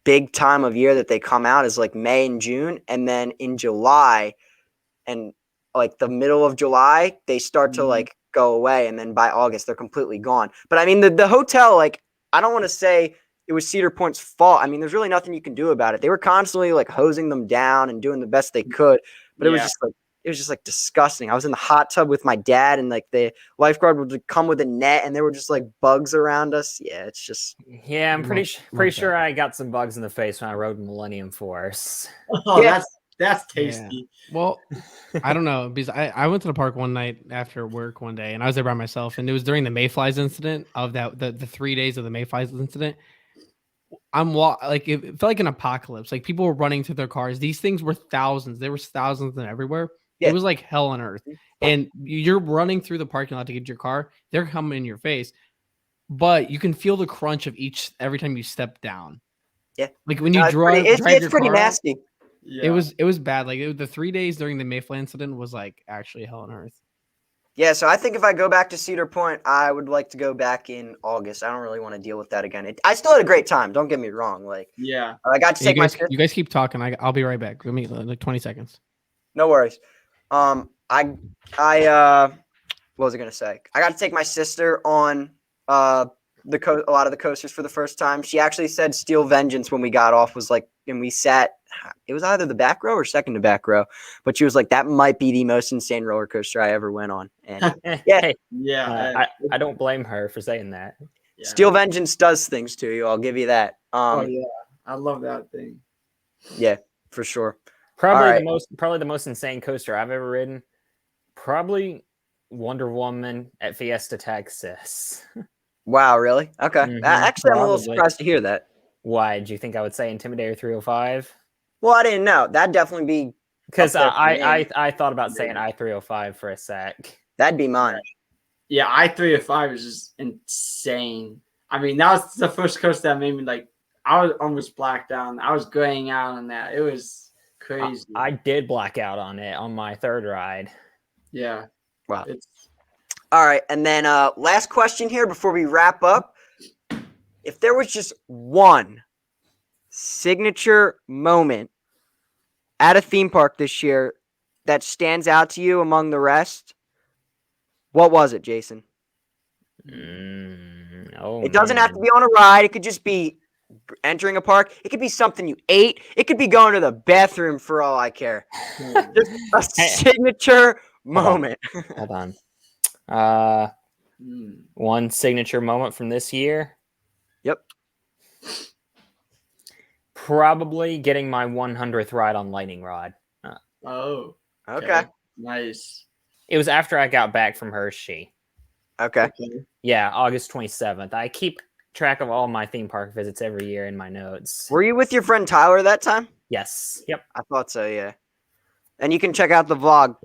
A: big time of year that they come out is like May and June. And then in July and like the middle of July, they start to like go away. And then by August, they're completely gone. But I mean, the hotel, like, I don't want to say it was Cedar Point's fault. I mean, there's really nothing you can do about it. They were constantly like hosing them down and doing the best they could, but it was just like disgusting. I was in the hot tub with my dad, and like the lifeguard would come with a net, and there were just like bugs around us. Yeah, it's just.
D: Yeah, I'm pretty sure I got some bugs in the face when I rode Millennium Force.
B: Oh,
A: Yeah.
B: that's tasty.
C: Yeah. Well, I don't know, because I went to the park one night after work one day, and I was there by myself, and it was during the mayflies incident of the 3 days of the mayflies incident. Like it felt like an apocalypse. Like people were running to their cars. These things were thousands. There was thousands of them everywhere.
A: Yeah.
C: It was like hell on earth. And you're running through the parking lot to get your car. They're coming in your face, but you can feel the crunch of every time you step down.
A: Yeah,
C: like when you drag
A: it's
C: your
A: pretty
C: car
A: nasty.
C: Yeah. It was bad. Like the 3 days during the Mayfly incident was like actually hell on earth.
A: Yeah, so I think if I go back to Cedar Point, I would like to go back in August. I don't really want to deal with that again. I still had a great time. Don't get me wrong. Like, I got to take
C: you guys keep talking. I'll be right back. Give me like 20 seconds.
A: No worries. What was I gonna say? I got to take my sister on a lot of the coasters for the first time. She actually said Steel Vengeance when we got off was like, and we sat. It was either the back row or second to back row, but she was like, that might be the most insane roller coaster I ever went on. And
D: I don't blame her for saying that.
B: Yeah.
A: Steel Vengeance does things to you. I'll give you that.
B: Oh yeah, I love that thing.
A: Yeah, for sure.
D: Probably the most insane coaster I've ever ridden. Probably Wonder Woman at Fiesta, Texas.
A: Wow, really? Okay.
D: Mm-hmm,
A: actually, I'm a little surprised to hear that.
D: Why? Did you think I would say Intimidator 305?
A: Well, I didn't know. That'd definitely be
D: because I thought about saying I-305 for a sec.
A: That'd be mine.
B: Yeah, I-305 is just insane. I mean, that was the first coaster that made me like. I was almost blacked out. I was graying out on that. It was crazy.
D: I did black out on it on my third ride.
B: Yeah.
A: Wow. All right, and then last question here before we wrap up. If there was just one signature moment at a theme park this year that stands out to you among the rest, what was it, Jason?
D: Oh,
A: It doesn't have to
D: man.
A: be on a ride. It could just be entering a park. It could be something you ate. It could be going to the bathroom for all I care. Just a
D: Hey,
A: signature
D: hold on.
A: moment.
D: Hold on.
B: Hmm.
D: One signature moment from this year.
A: Yep.
D: Probably getting my 100th ride on Lightning Rod.
B: Oh.
A: Okay.
B: Nice.
D: It was after I got back from Hershey.
A: Okay.
B: Okay.
D: Yeah, August 27th. I keep track of all my theme park visits every year in my notes.
A: Were you with your friend Tyler that time?
D: Yes. Yep.
A: I thought so, yeah. And you can check out the vlog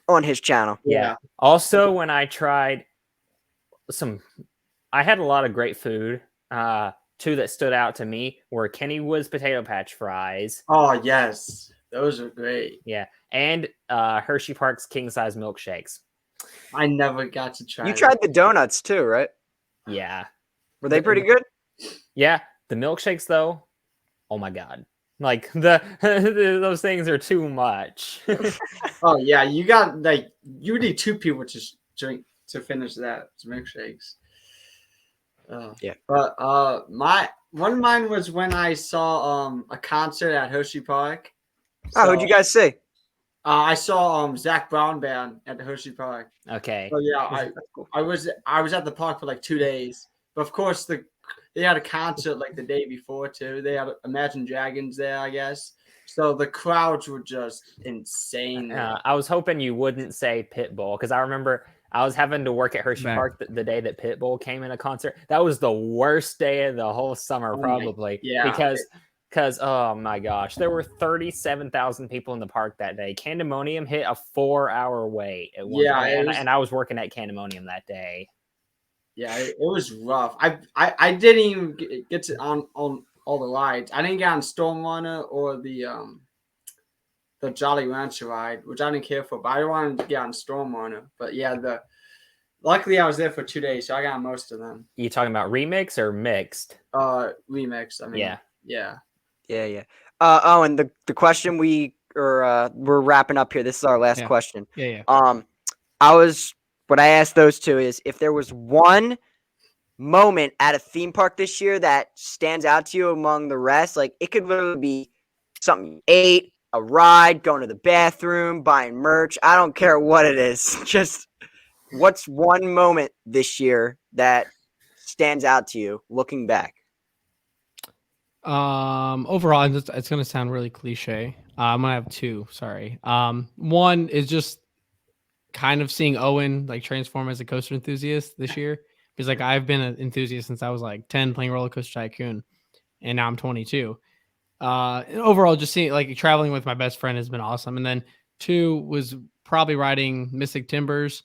A: on his channel.
D: Yeah. Also, when I tried I had a lot of great food. Two that stood out to me were Kennywood's potato patch fries.
B: Oh yes, those are great.
D: Yeah. And Hershey Park's king size milkshakes.
B: I never got to try.
A: You tried the donuts too, right?
D: Yeah.
A: Were they pretty good?
D: Yeah. The milkshakes, though, oh my God. Like, those things are too much.
B: Oh yeah, you got you need two people to drink to finish that milkshakes.
A: Yeah.
B: But one of mine was when I saw a concert at Hershey Park.
A: Oh, who'd you guys see?
B: I saw Zach Brown band at the Hershey Park.
D: Okay.
B: So yeah,
A: That's cool.
B: I was at the park for like 2 days. But of course they had a concert like the day before too. They had Imagine Dragons there, I guess. So the crowds were just insane.
D: I was hoping you wouldn't say Pitbull because I remember I was having to work at Hershey
C: Back.
D: Park the day that Pitbull came in a concert. That was the worst day of the whole summer, probably.
B: yeah.
D: Because oh my gosh, there were 37,000 people in the park that day. Candemonium hit a 4-hour wait at one point, and I was working at Candemonium that day.
B: Yeah, it was rough. I didn't even get to on all the rides. I didn't get on Storm Runner or the Jolly Rancher ride, which I didn't care for, but I wanted to get on Storm Runner. But yeah, luckily I was there for 2 days, so I got most of them.
D: You talking about remix or mixed?
B: Remix. I mean,
D: Yeah.
A: Yeah. Oh, and the question we're wrapping up here. This is our last question.
C: Yeah.
A: What I asked those two is if there was one moment at a theme park this year that stands out to you among the rest, like it could literally be something you ate, a ride, going to the bathroom, buying merch. I don't care what it is. Just what's one moment this year that stands out to you looking back?
C: Overall, it's gonna sound really cliche. I'm gonna have two. Sorry. One is just kind of seeing Owen like transform as a coaster enthusiast this year because like I've been an enthusiast since I was like 10 playing Roller Coaster Tycoon, and now I'm 22. And overall, just seeing like traveling with my best friend has been awesome. And then two was probably riding Mystic Timbers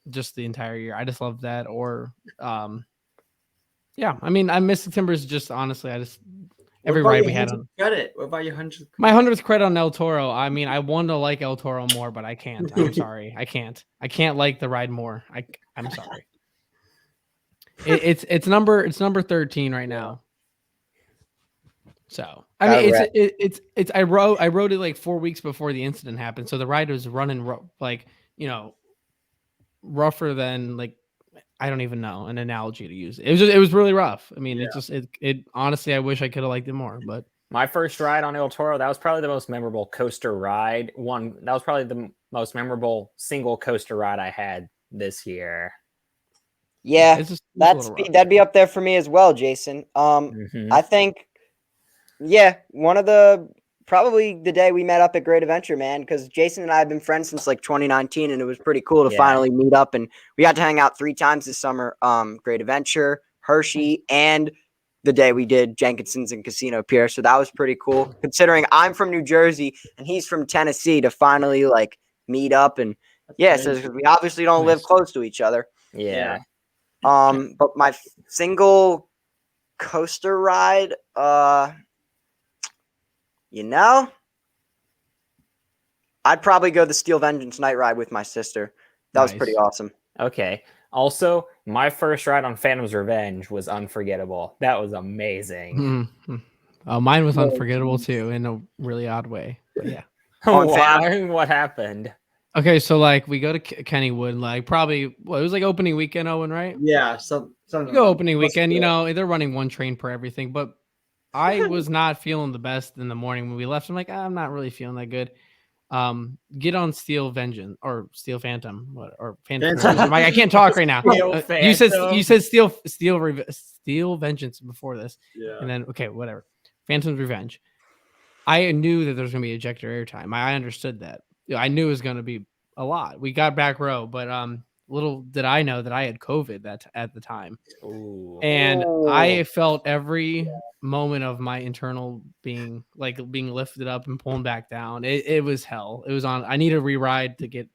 C: just the entire year. I just love that. Or yeah, I mean, I Mystic Timbers just honestly, every ride we had on
B: credit. What about your 100th?
C: My 100th credit on El Toro. I mean, I want to like El Toro more, but I can't. I'm sorry. I can't like the ride more. I'm sorry. It's number 13 right now. So I mean, it's I wrote it like 4 weeks before the incident happened. So the ride was running like, rougher than like, I don't even know an analogy to use. It was really rough. I mean, it honestly, I wish I could have liked it more, but
D: my first ride on El Toro, that was probably the most memorable coaster ride. That was probably the most memorable single coaster ride I had this year.
A: Yeah, that'd be up there for me as well, Jason. I think, one of probably the day we met up at Great Adventure, man, because Jason and I have been friends since like 2019, and it was pretty cool to finally meet up, and we got to hang out 3 times this summer. Great Adventure, Hershey, and the day we did Jenkinson's and Casino Pier. So that was pretty cool, considering I'm from New Jersey and he's from Tennessee, to finally like meet up. And so we obviously don't live close to each other.
D: Yeah.
A: But my single coaster ride, I'd probably go the Steel Vengeance night ride with my sister. That was pretty awesome.
D: Okay. Also, my first ride on Phantom's Revenge was unforgettable. That was amazing.
C: Oh, mine was
A: Oh,
C: unforgettable
A: geez.
C: too in a really odd way. But yeah.
A: On
D: Why? What happened?
C: Okay, so like we go to Kennywood, like probably it was like opening weekend, Owen, right?
B: Yeah,
C: You
B: something
C: go
B: like
C: opening
B: that.
C: weekend, you know, they're running one train per everything, but I was not feeling the best in the morning when we left. I'm like, I'm not really feeling that good. Get on Steel Vengeance or Steel Phantom, or Phantom.
B: Phantom.
C: I can't talk right now.
D: Steel
C: You
D: Phantom.
C: said Steel Vengeance before this,
B: Yeah.
C: and then okay, whatever. Phantom's Revenge. I knew that there was going to be ejector airtime. I understood that. I knew it was going to be a lot. We got back row, but little did I know that I had COVID at the time,
D: Ooh.
C: and
A: Oh.
C: I felt every moment of my internal being being lifted up and pulling back down. It was hell. It was on. I need a re-ride to get.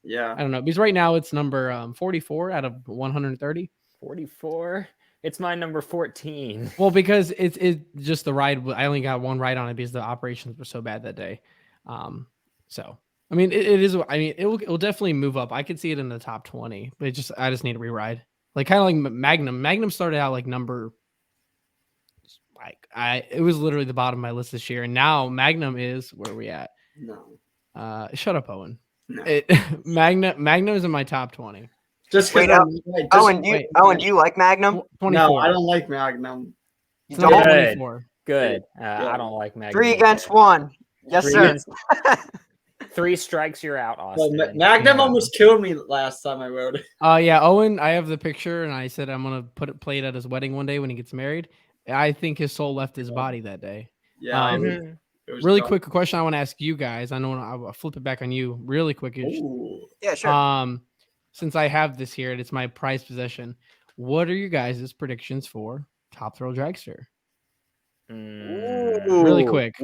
B: Yeah.
C: I don't know, because right now it's number 44 out of 130.
D: 44. It's my number 14.
C: Well, because it's just the ride. I only got one ride on it because the operations were so bad that day. So I mean, it is. I mean, it will definitely move up. I could see it in the top 20, but I just need a re-ride. Like kind of like Magnum. Magnum started out like number. It was literally the bottom of my list this year, and now Magnum is where we at.
B: No.
C: Shut up, Owen.
B: No.
C: Magnum is in my top 20.
B: Just
A: Wait,
B: because
A: Owen, do you like Magnum?
C: 24.
B: No, I don't like Magnum.
A: You
C: It's number
A: don't?
C: 24.
D: Good.
B: Yeah.
D: I don't like Magnum.
A: 3 against 1. Yes,
D: Three
A: sir.
D: against- 3 strikes, you're out,
B: Well,
D: Austin.
B: Magnum
C: Yeah.
B: almost killed me last time I rode it.
C: Yeah, Owen, I have the picture, and I said I'm gonna play it at his wedding one day when he gets married. I think his soul left his body that day.
B: Yeah.
D: Mhm.
B: It was
C: Really
B: done.
C: quick question I want to ask you guys. I know I'll flip it back on you really quick.
B: Ooh.
A: Yeah, sure.
C: Since I have this here and it's my prized possession, what are you guys' predictions for Top Thrill Dragster? Really quick.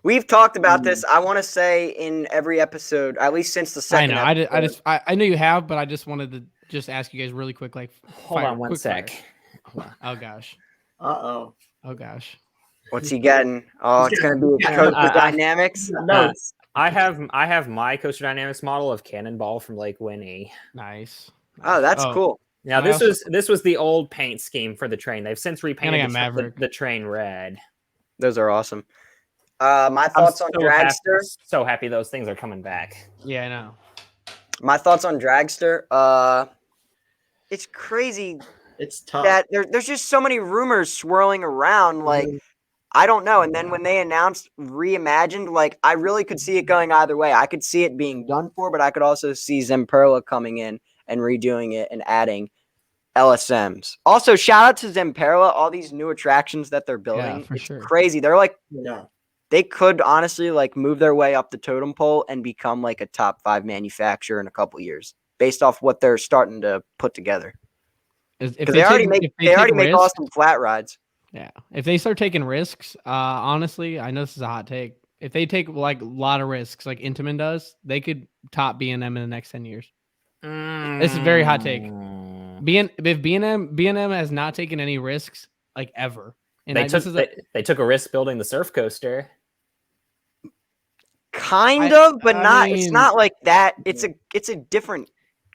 A: We've talked about this. I want to say in every episode, at least since the second.
C: I know.
A: episode.
C: I know you have, but I just wanted to just ask you guys really quick. Like,
D: Hold on one
C: quick
D: sec.
C: fire. Oh gosh.
B: Uh-oh.
C: Oh gosh.
A: What's he getting? Oh, it's gonna be
B: Yeah.
A: Coaster Dynamics.
B: No.
D: I have my Coaster Dynamics model of Cannonball from Lake Winnie.
C: Nice.
A: Oh, that's cool.
D: Now
C: I
D: this was the old paint scheme for the train. They've since repainted the train red.
A: Those are awesome. My thoughts on Dragster.
D: So happy those things are coming back.
C: Yeah, I know.
A: My thoughts on Dragster. It's crazy
B: It's tough.
A: that there's just so many rumors swirling around. Like, I don't know. And then when they announced Reimagined, like, I really could see it going either way. I could see it being done for, but I could also see Zamperla coming in and redoing it and adding LSMs. Also, shout out to Zamperla, all these new attractions that they're building.
C: Yeah, for
A: it's
C: sure.
A: crazy. They're like,
B: Yeah.
A: they could honestly like move their way up the totem pole and become like a top 5 manufacturer in a couple years based off what they're starting to put together.
C: If
A: They already make awesome flat rides.
C: Yeah. If they start taking risks, honestly, I know this is a hot take. If they take like a lot of risks, like Intamin does, they could top B&M in the next 10 years. This is a very hot take. If B&M has not taken any risks like ever, and
D: they took a risk building the surf coaster.
A: Kind of, but not. It's not like that. It's a different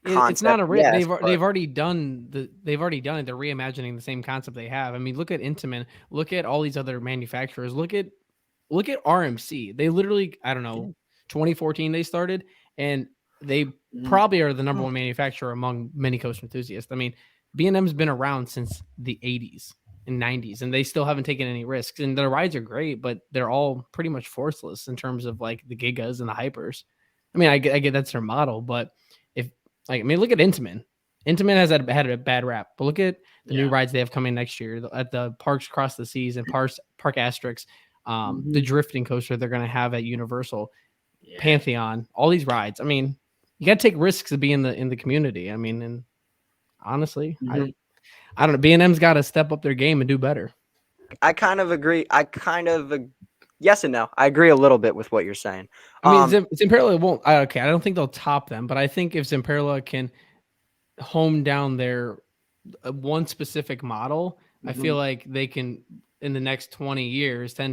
A: concept.
C: It's not a risk.
A: Yes,
C: they've already done it. They're reimagining the same concept they have. I mean, look at Intamin. Look at all these other manufacturers. Look at RMC. They literally, I don't know, 2014 they started, and they probably are the number one manufacturer among many coaster enthusiasts. I mean, B&M's been around since the 80s and 90s, and they still haven't taken any risks. And their rides are great, but they're all pretty much forceless in terms of like the Gigas and the Hypers. I mean, I get that's their model, but look at Intamin. Intamin has had a bad rap, but look at the new rides they have coming next year at the Parks Across the Seas and Park Asterix, the drifting coaster they're going to have at Universal, Pantheon, all these rides. I mean, you got to take risks to be in the community. I mean, and honestly, I don't know. B&M's got to step up their game and do better.
A: I kind of agree. Yes and no. I agree a little bit with what you're saying.
C: I mean, Zamperla won't. I don't think they'll top them, but I think if Zamperla can hone down their one specific model, I feel like they can, in the next 10,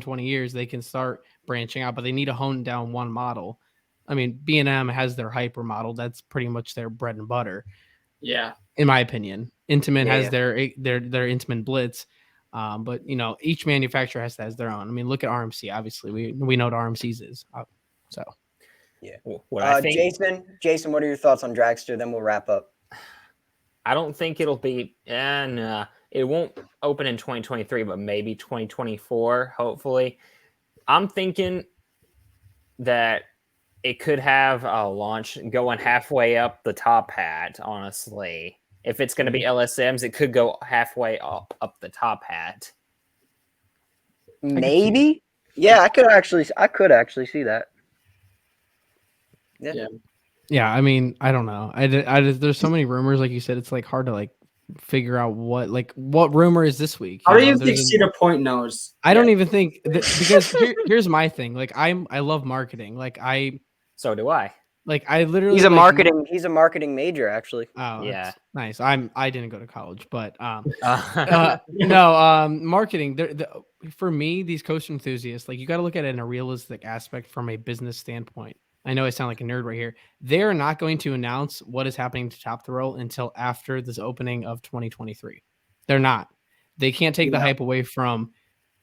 C: 20 years, they can start branching out, but they need to hone down one model. I mean, B&M has their hyper model. That's pretty much their bread and butter,
B: Yeah.
C: in my opinion. Intamin has
A: Yeah.
C: their Intamin Blitz. But each manufacturer has their own. I mean, look at RMC. Obviously, we know what RMC's is. So
A: Yeah.
D: What I think,
A: Jason, what are your thoughts on Dragster? Then we'll wrap up.
D: I don't think it'll be, and it won't open in 2023, but maybe 2024, hopefully. I'm thinking that it could have a launch going halfway up the top hat, honestly. If it's going to be LSMs, it could go halfway up the top hat.
A: Maybe. Yeah, I could actually see that. Yeah.
C: yeah, I mean, I don't know. There's so many rumors, like you said, it's like hard to like figure out what rumor is this week.
B: How do you think Cedar Point knows?
C: I don't even think because here's my thing. Like I love marketing.
D: So do I.
C: Like I literally
A: He's a marketing major, actually.
C: Oh
D: Yeah.
C: that's nice. I didn't go to college, but marketing. For me, these coaster enthusiasts, like you got to look at it in a realistic aspect from a business standpoint. I know I sound like a nerd right here. They're not going to announce what is happening to Top Thrill until after this opening of 2023. They're not. They can't take the hype away from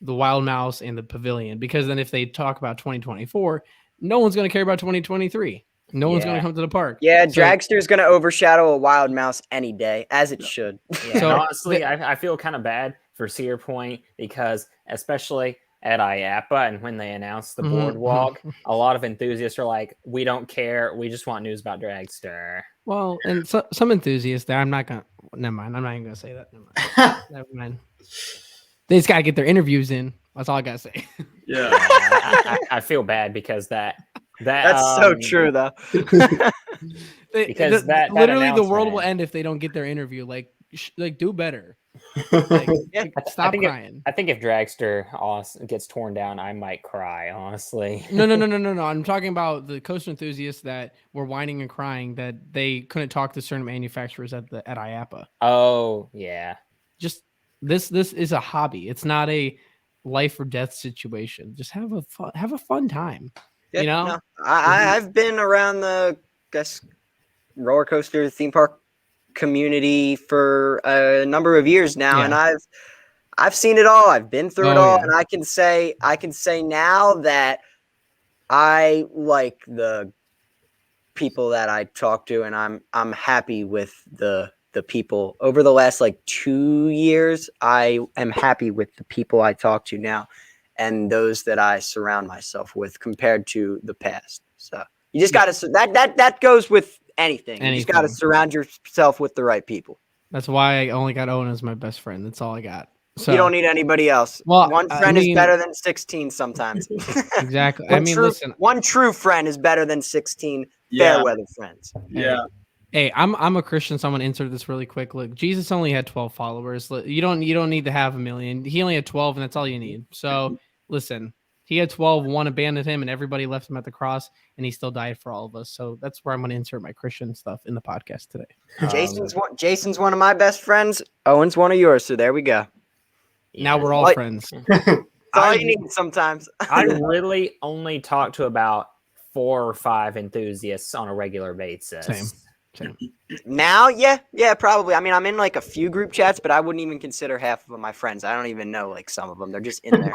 C: the Wild Mouse and the Pavilion, because then if they talk about 2024, no one's going to care about 2023. No one's going to come to the park.
A: Yeah, Dragster is going to overshadow a Wild Mouse any day, as it should.
D: Yeah, so honestly, I feel kind of bad for Cedar Point because, especially at IAPA and when they announced the boardwalk, a lot of enthusiasts are like, we don't care. We just want news about Dragster.
C: Well, and some enthusiasts there, never mind. I'm not even going to say that. Never mind. They just got to get their interviews in. That's all I got to say.
B: Yeah.
D: I feel bad because that's
A: so true, though.
C: Because literally the world will end if they don't get their interview. Like do better. Stop crying.
D: I think if Dragster gets torn down, I might cry, honestly.
C: No. I'm talking about the coaster enthusiasts that were whining and crying that they couldn't talk to certain manufacturers at IAPA.
D: Oh, yeah.
C: Just this is a hobby. It's not a life or death situation. Just have a fun time.
A: Yeah, I've been around the roller coaster theme park community for a number of years now, and I've seen it all. I've been through it all, and I can say now that I like the people that I talk to, and I'm happy with the people over the last 2 years. I am happy with the people I talk to now and those that I surround myself with compared to the past. So you just got to, that goes with anything. You just got to surround yourself with the right people.
C: That's why I only got Owen as my best friend. That's all I got. So
A: you don't need anybody else.
C: Well,
A: one friend is better than 16 sometimes.
C: Exactly.
A: One true friend is better than 16 fair weather friends.
B: Yeah.
C: Hey, I'm a Christian, so I'm gonna insert this really quick. Look, Jesus only had 12 followers. You don't need to have 1 million. He only had 12, and that's all you need. So listen, he had 12, one abandoned him, and everybody left him at the cross, and he still died for all of us. So that's where I'm gonna insert my Christian stuff in the podcast today.
A: Jason's one of my best friends. Owen's one of yours. So there we go.
C: Now we're all friends.
A: That's all you need sometimes.
D: I really only talk to about 4 or 5 enthusiasts on a regular basis.
C: Same.
A: Now, yeah, probably. I mean, I'm in a few group chats, but I wouldn't even consider half of them my friends. I don't even know some of them. They're just in there.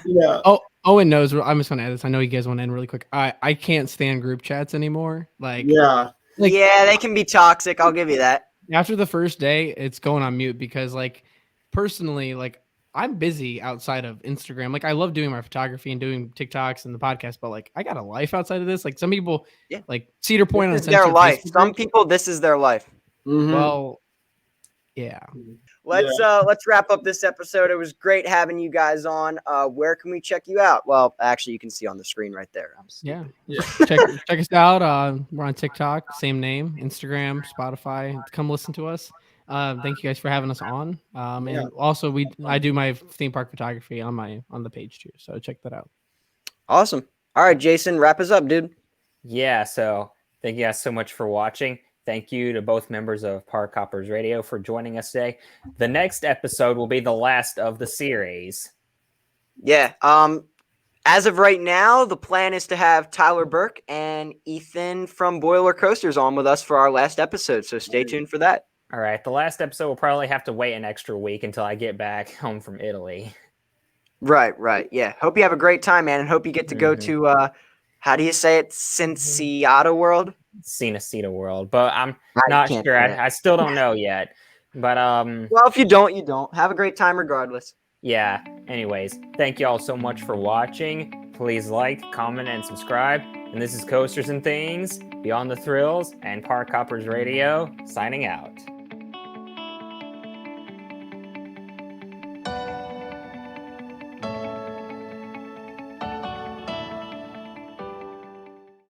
B: Yeah.
C: Oh, Owen knows. I'm just gonna add this. I know you guys want to end really quick. I can't stand group chats anymore.
A: Yeah, they can be toxic. I'll give you that.
C: After the first day, it's going on mute because personally, I'm busy outside of Instagram. I love doing my photography and doing TikToks and the podcast, but I got a life outside of this. Some people, Cedar Point,
A: this is their life. Some people, this is their life.
B: Mm-hmm.
C: Well, yeah.
A: Let's wrap up this episode. It was great having you guys on. Where can we check you out? Well, actually, you can see on the screen right there.
C: Yeah. check us out. We're on TikTok, same name, Instagram, Spotify. Come listen to us. Thank you guys for having us on. And also I do my theme park photography on the page too. So check that out.
A: Awesome. All right, Jason, wrap us up, dude.
D: Yeah. So thank you guys so much for watching. Thank you to both members of Park Hoppers Radio for joining us today. The next episode will be the last of the series.
A: Yeah. As of right now, the plan is to have Tyler Burke and Ethan from Boiler Coasters on with us for our last episode. So stay tuned for that.
D: All right, the last episode will probably have to wait an extra week until I get back home from Italy.
A: Right. Yeah. Hope you have a great time, man, and hope you get to go to how do you say it? Cincinnati World?
D: Cinecittà World, but I'm
A: I
D: not
A: can't
D: sure.
A: say it.
D: I still don't know yet. But
A: Well, if you don't, you don't. Have a great time regardless.
D: yeah. Anyways, thank you all so much for watching. Please like, comment, and subscribe. And this is Coasters and Things, Beyond the Thrills, and Park Hoppers Radio, signing out.